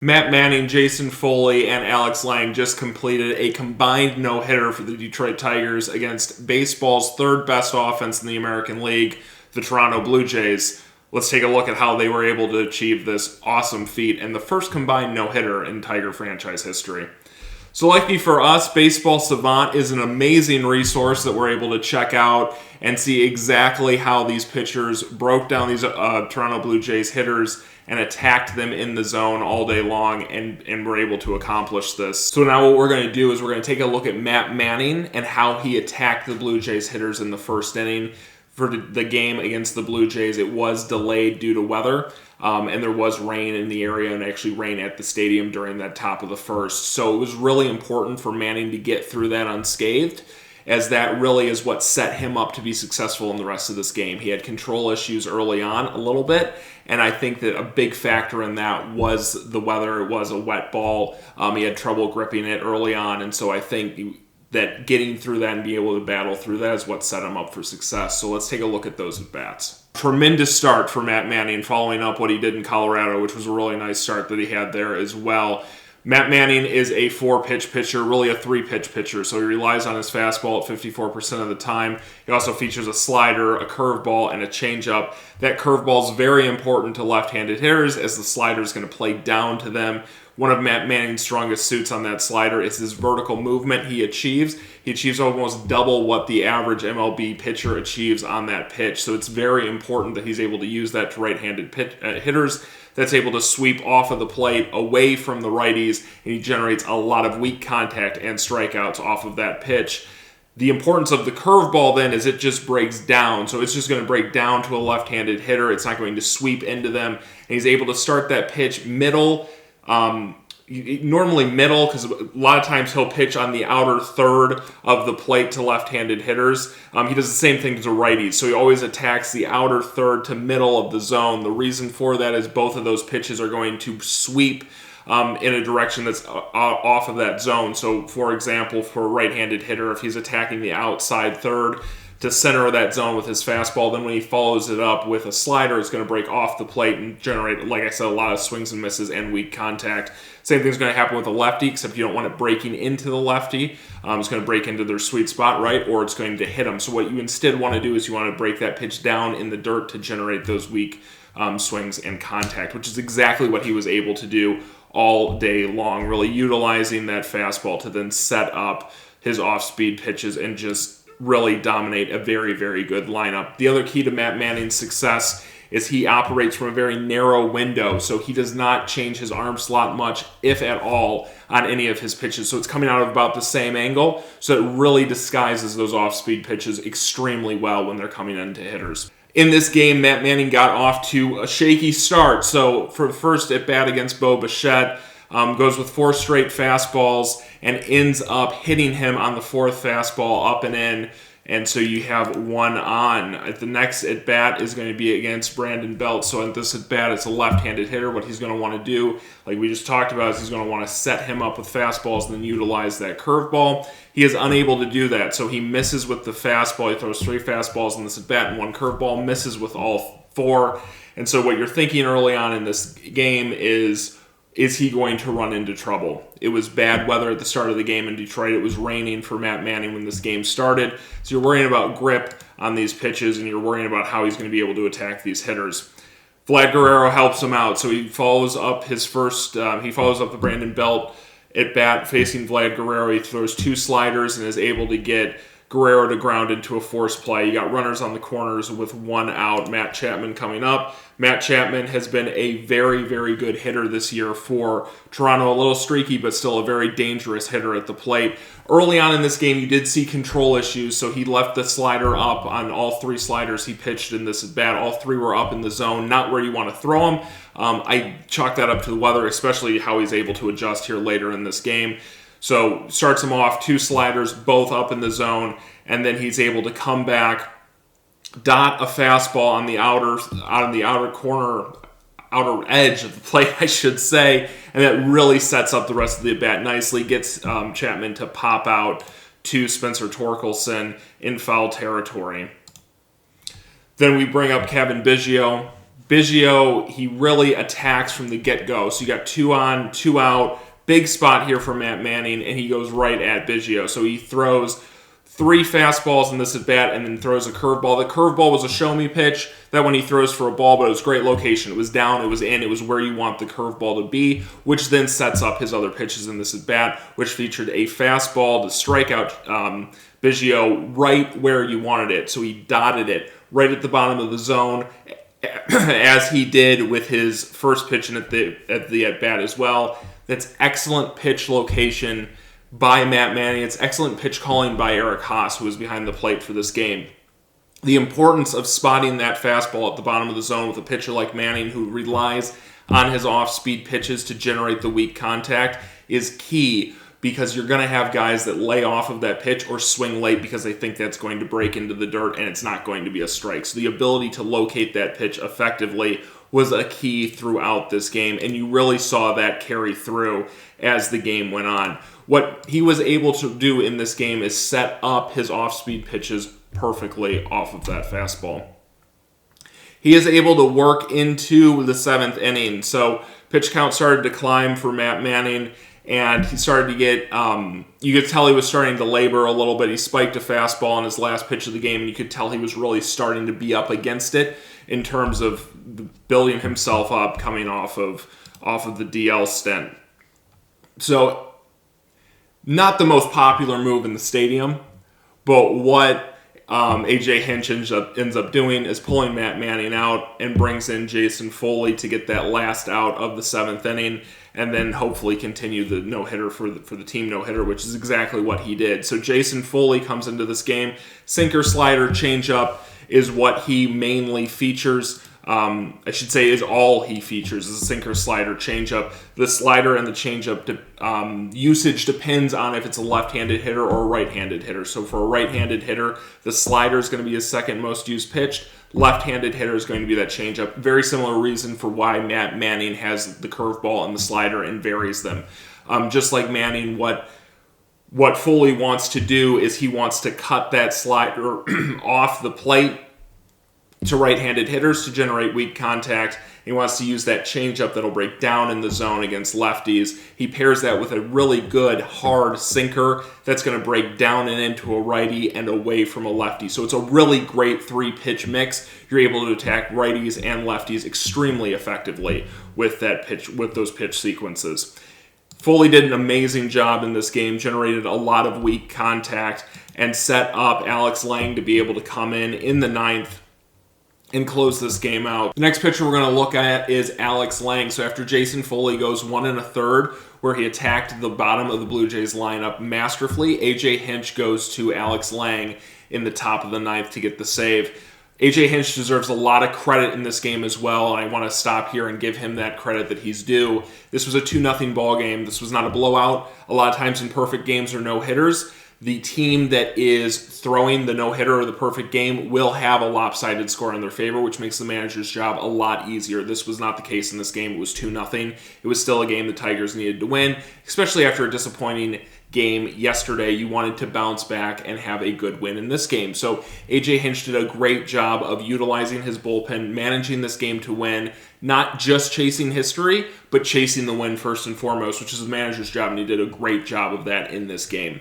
Matt Manning, Jason Foley, and Alex Lange just completed a combined no-hitter for the Detroit Tigers against baseball's third best offense in the American League, the Toronto Blue Jays. Let's take a look at how they were able to achieve this awesome feat and the first combined no-hitter in Tiger franchise history. So lucky for us, Baseball Savant is an amazing resource that we're able to check out and see exactly how these pitchers broke down these Toronto Blue Jays hitters and attacked them in the zone all day long and were able to accomplish this. So now what we're going to do is we're going to take a look at Matt Manning and how he attacked the Blue Jays hitters in the first inning. For the game against the Blue Jays, it was delayed due to weather, and there was rain in the area and actually rain at the stadium during that top of the first. So it was really important for Manning to get through that unscathed, as that really is what set him up to be successful in the rest of this game. He had control issues early on a little bit, and I think that a big factor in that was the weather. It was a wet ball. He had trouble gripping it early on, and so I think that getting through that and being able to battle through that is what set him up for success. So let's take a look at those at-bats. Tremendous start for Matt Manning, following up what he did in Colorado, which was a really nice start that he had there as well. Matt Manning is a 4-pitch pitcher, really a 3-pitch pitcher, so he relies on his fastball at 54% of the time. He also features a slider, a curveball, and a changeup. That curveball is very important to left-handed hitters, as the slider is going to play down to them. One of Matt Manning's strongest suits on that slider is his vertical movement he achieves. He achieves almost double what the average MLB pitcher achieves on that pitch. So it's very important that he's able to use that to right-handed hitters. That's able to sweep off of the plate away from the righties, and he generates a lot of weak contact and strikeouts off of that pitch. The importance of the curveball then is it just breaks down. So it's just going to break down to a left-handed hitter. It's not going to sweep into them. And he's able to start that pitch middle, normally middle, because a lot of times he'll pitch on the outer third of the plate to left-handed hitters. He does the same thing to righties, so he always attacks the outer third to middle of the zone. The reason for that is both of those pitches are going to sweep in a direction that's off of that zone. So, for example, for a right-handed hitter, if he's attacking the outside third to center of that zone with his fastball, then when he follows it up with a slider, it's going to break off the plate and generate, like I said, a lot of swings and misses and weak contact. Same thing's going to happen with a lefty, except you don't want it breaking into the lefty. It's going to break into their sweet spot, right? Or it's going to hit them. So what you instead want to do is you want to break that pitch down in the dirt to generate those weak swings and contact, which is exactly what he was able to do all day long, really utilizing that fastball to then set up his off-speed pitches and just really dominate a very, very good lineup. The other key to Matt Manning's success is he operates from a very narrow window, so he does not change his arm slot much, if at all, on any of his pitches. So it's coming out of about the same angle, so it really disguises those off-speed pitches extremely well when they're coming into hitters. In this game, Matt Manning got off to a shaky start. So for the first at-bat against Bo Bichette, goes with 4 straight fastballs and ends up hitting him on the 4th fastball up and in. And so you have 1 on. The next at-bat is going to be against Brandon Belt. So at this at-bat, it's a left-handed hitter. What he's going to want to do, like we just talked about, is he's going to want to set him up with fastballs and then utilize that curveball. He is unable to do that. So he misses with the fastball. He throws 3 fastballs in this at-bat and 1 curveball, misses with all 4. And so what you're thinking early on in this game is he going to run into trouble? It was bad weather at the start of the game in Detroit. It was raining for Matt Manning when this game started. So you're worrying about grip on these pitches, and you're worrying about how he's going to be able to attack these hitters. Vlad Guerrero helps him out. So he follows up the Brandon Belt at bat facing Vlad Guerrero. He throws 2 sliders and is able to get Guerrero to ground into a forced play. You got runners on the corners with 1 out. Matt Chapman coming up. Matt Chapman has been a very, very good hitter this year for Toronto. A little streaky, but still a very dangerous hitter at the plate. Early on in this game, you did see control issues, so he left the slider up on all 3 sliders he pitched in this at bat. All 3 were up in the zone, not where you want to throw them. I chalk that up to the weather, especially how he's able to adjust here later in this game. So starts him off, 2 sliders, both up in the zone, and then he's able to come back, dot a fastball on the outer corner, outer edge of the plate, I should say, and that really sets up the rest of the at-bat nicely, gets Chapman to pop out to Spencer Torkelson in foul territory. Then we bring up Kevin Biggio. Biggio, he really attacks from the get-go. So you got 2 on, 2 out. Big spot here for Matt Manning, and he goes right at Biggio. So he throws 3 fastballs in this at-bat and then throws a curveball. The curveball was a show-me pitch. That one he throws for a ball, but it was great location. It was down, it was in, it was where you want the curveball to be, which then sets up his other pitches in this at-bat, which featured a fastball to strike out Biggio right where you wanted it. So he dotted it right at the bottom of the zone, as he did with his first pitch at the at-bat as well. That's excellent pitch location by Matt Manning. It's excellent pitch calling by Eric Haas, who was behind the plate for this game. The importance of spotting that fastball at the bottom of the zone with a pitcher like Manning, who relies on his off-speed pitches to generate the weak contact, is key, because you're going to have guys that lay off of that pitch or swing late because they think that's going to break into the dirt and it's not going to be a strike. So the ability to locate that pitch effectively was a key throughout this game, and you really saw that carry through as the game went on. What he was able to do in this game is set up his off-speed pitches perfectly off of that fastball. He is able to work into the 7th inning, so pitch count started to climb for Matt Manning, and he started to get, you could tell he was starting to labor a little bit. He spiked a fastball on his last pitch of the game, and you could tell he was really starting to be up against it in terms of building himself up coming off of the DL stint. So, not the most popular move in the stadium, but what AJ Hinch ends up doing is pulling Matt Manning out and brings in Jason Foley to get that last out of the 7th inning, and then hopefully continue the no-hitter for the team no-hitter, which is exactly what he did. So Jason Foley comes into this game. Sinker, slider, changeup is what he mainly features. I should say is all he features is a sinker, slider, changeup. The slider and the changeup usage depends on if it's a left-handed hitter or a right-handed hitter. So for a right-handed hitter, the slider is going to be his second most used pitch. Left-handed hitter is going to be that changeup. Very similar reason for why Matt Manning has the curveball and the slider and varies them. Just like Manning, what Foley wants to do is he wants to cut that slider off the plate to right-handed hitters to generate weak contact. He wants to use that changeup that'll break down in the zone against lefties. He pairs that with a really good, hard sinker that's going to break down and into a righty and away from a lefty. So it's a really great 3-pitch mix. You're able to attack righties and lefties extremely effectively with those pitch sequences. Foley did an amazing job in this game, generated a lot of weak contact, and set up Alex Lange to be able to come in the 9th and close this game out. The next pitcher we're going to look at is Alex Lange. So after Jason Foley goes 1 1/3, where he attacked the bottom of the Blue Jays lineup masterfully, AJ Hinch goes to Alex Lange in the top of the 9th to get the save. AJ Hinch deserves a lot of credit in this game as well, and I want to stop here and give him that credit that he's due. This was a 2-0 ball game. This was not a blowout. A lot of times in perfect games or no-hitters, the team that is throwing the no-hitter or the perfect game will have a lopsided score in their favor, which makes the manager's job a lot easier. This was not the case in this game. It was 2-0. It was still a game the Tigers needed to win, especially after a disappointing game yesterday. You wanted to bounce back and have a good win in this game. So AJ Hinch did a great job of utilizing his bullpen, managing this game to win, not just chasing history, but chasing the win first and foremost, which is the manager's job, and he did a great job of that in this game.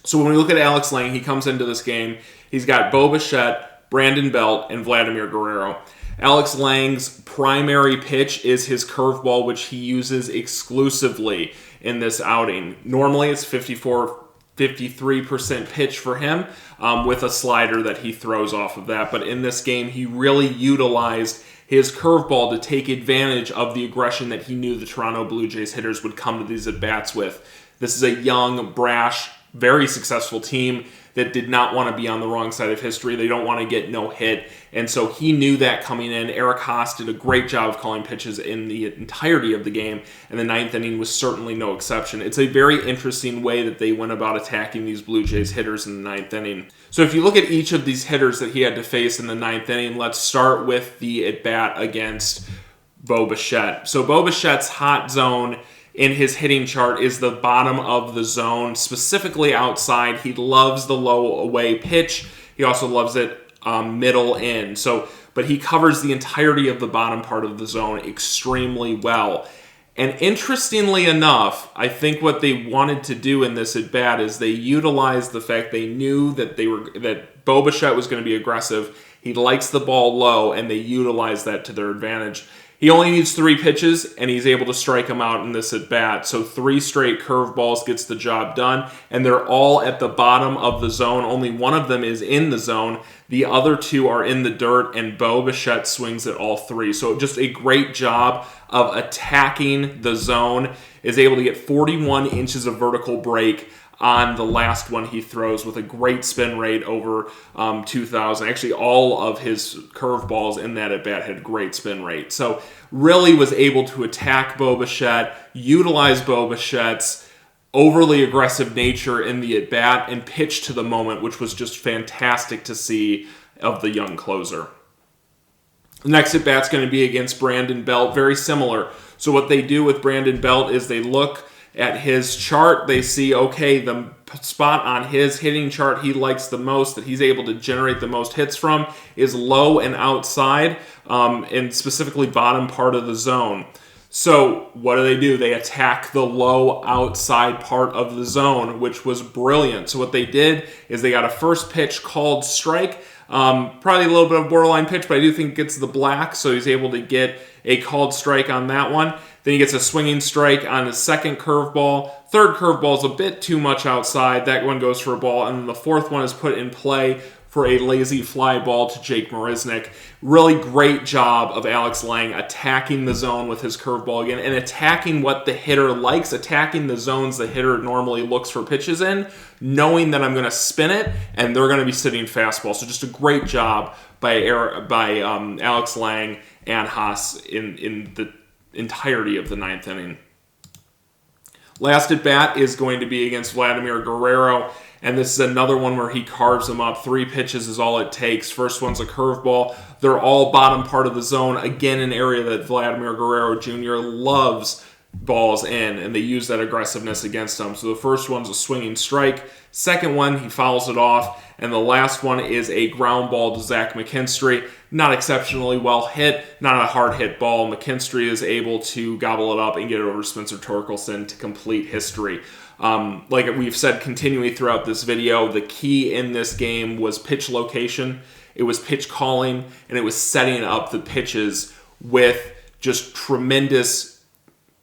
So when we look at Alex Lange, he comes into this game. He's got Bo Bichette, Brandon Belt, and Vladimir Guerrero. Alex Lange's primary pitch is his curveball, which he uses exclusively in this outing. Normally it's 53% pitch for him with a slider that he throws off of that. But in this game, he really utilized his curveball to take advantage of the aggression that he knew the Toronto Blue Jays hitters would come to these at-bats with. This is a young, brash, very successful team that did not want to be on the wrong side of history. They don't want to get no hit. And so he knew that coming in. Eric Haas did a great job of calling pitches in the entirety of the game, and the 9th inning was certainly no exception. It's a very interesting way that they went about attacking these Blue Jays hitters in the 9th inning. So if you look at each of these hitters that he had to face in the 9th inning, let's start with the at-bat against Bo Bichette. So Bo Bichette's hot zone in his hitting chart is the bottom of the zone, specifically outside. He loves the low away pitch. He also loves it middle in. So but he covers the entirety of the bottom part of the zone extremely well. And interestingly enough, I think what they wanted to do in this at bat is they utilized the fact they knew that Bo Bichette was going to be aggressive. He likes the ball low, and they utilized that to their advantage. He only needs 3 pitches, and he's able to strike him out in this at bat. So 3 straight curveballs gets the job done, and they're all at the bottom of the zone. Only one of them is in the zone. The other 2 are in the dirt, and Bo Bichette swings at all 3. So just a great job of attacking the zone. Is able to get 41 inches of vertical break on the last one he throws with a great spin rate over 2,000. Actually, all of his curveballs in that at-bat had great spin rate. So really was able to attack Bo Bichette, utilize Bo Bichette's overly aggressive nature in the at-bat, and pitch to the moment, which was just fantastic to see of the young closer. The next at-bat's going to be against Brandon Belt, very similar. So what they do with Brandon Belt is they look at his chart, they see, okay, the spot on his hitting chart he likes the most, that he's able to generate the most hits from, is low and outside, and specifically bottom part of the zone. So what do? They attack the low outside part of the zone, which was brilliant. So what they did is they got a first pitch called strike, probably a little bit of borderline pitch, but I do think it gets the black, so he's able to get a called strike on that one. Then he gets a swinging strike on his second curveball. Third curveball is a bit too much outside. That one goes for a ball. And then the fourth one is put in play for a lazy fly ball to Jake Marisnick. Really great job of Alex Lange attacking the zone with his curveball again and attacking what the hitter likes, attacking the zones the hitter normally looks for pitches in, knowing that I'm going to spin it and they're going to be sitting fastball. So just a great job by Alex Lange and Haas in the entirety of the 9th inning. Last at bat is going to be against Vladimir Guerrero, and this is another one where he carves them up. 3 pitches is all it takes. First one's a curveball. They're all bottom part of the zone. Again, an area that Vladimir Guerrero Jr. loves balls in, and they use that aggressiveness against him. So the first one's a swinging strike. Second one, he fouls it off. And the last one is a ground ball to Zach McKinstry. Not exceptionally well hit, not a hard hit ball. McKinstry is able to gobble it up and get it over Spencer Torkelson to complete history. Like we've said continually throughout this video, the key in this game was pitch location. It was pitch calling, and it was setting up the pitches with just tremendous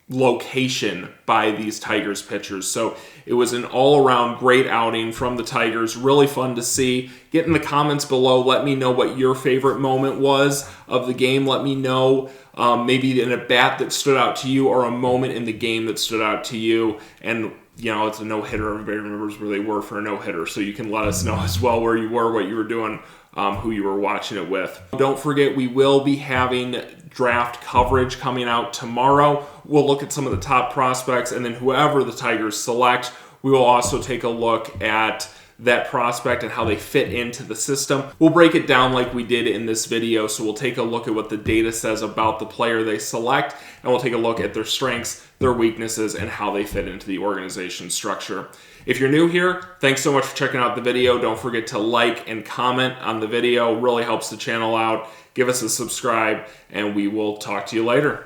location by these Tigers pitchers. So it was an all-around great outing from the Tigers. Really fun to see. Get in the comments below. Let me know what your favorite moment was of the game. Let me know maybe an at-bat that stood out to you or a moment in the game that stood out to you. And, you know, it's a no-hitter. Everybody remembers where they were for a no-hitter. So you can let us know as well where you were, what you were doing, who you were watching it with. Don't forget, we will be having draft coverage coming out tomorrow. We'll look at some of the top prospects, and then whoever the Tigers select, we will also take a look at that prospect and how they fit into the system. We'll break it down like we did in this video, so we'll take a look at what the data says about the player they select, and we'll take a look at their strengths, their weaknesses, and how they fit into the organization structure. If you're new here, thanks so much for checking out the video. Don't forget to like and comment on the video. It really helps the channel out. Give us a subscribe, and we will talk to you later.